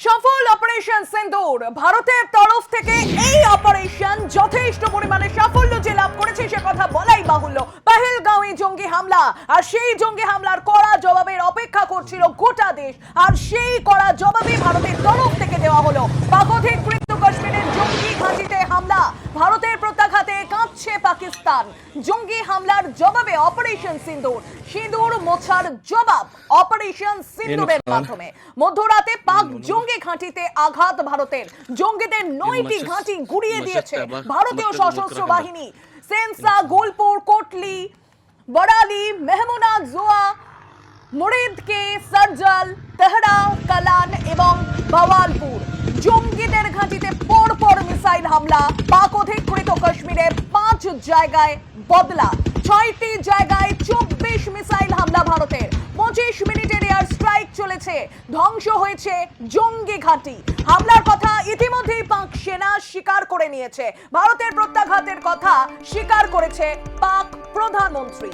সফল অপারেশন সিন্দুর ভারতের তরফ থেকে এই অপারেশন যথেষ্ট পরিমাণে সাফল্য যে লাভ করেছে সে কথা বলাই বাহুল্য। পহেলগাঁওয়ে জঙ্গি হামলা, আর সেই জঙ্গি হামলার কড়া জবাবের অপেক্ষা করছিল গোটা দেশ, আর সেই কড়া জবাবে ভারতের তরফ থেকে দেওয়া হলো। পাক অধিকৃত কাশ্মীরের জঙ্গি ঘাঁটিতে হামলা, ভারতের প্রত্যাঘাতে কাঁপছে পাকিস্তান। জঙ্গি হামলার জবাবে অপারেশন সিন্দুর, সিঁদুর মোছার জবাব অপারেশন সিন্দুরের মাধ্যমে। মধ্যরাতে পাক জঙ্গি ঘাঁটিতে আঘাত ভারতের, জঙ্গিদের 9টি ঘাঁটি গুড়িয়ে দিয়েছে ভারতীয় সশস্ত্র বাহিনী। সেনসা, গোলপুর, কোটলি, বড়ালি, মেহমুনা, জোয়া, মুরিদকে, সারজাল, তেহরা, কালান এবং বাওয়ালপুর জঙ্গিদের ঘাঁটিতে পরপর মিসাইল হামলা। পাক অধিকৃত কাশ্মীরে 5 জায়গায় বদলা, 6টি জায়গায় 24 মিসাইল হামলা ভারতের। 25 মিনিটের এয়ার স্ট্রাইক চলেছে, ধ্বংস হয়েছে জঙ্গি ঘাঁটি। হামলার কথা ইতিমধ্যেই পাক সেনা স্বীকার করে নিয়েছে, ভারতের প্রত্যাঘাতের কথা স্বীকার করেছে পাক প্রধানমন্ত্রী।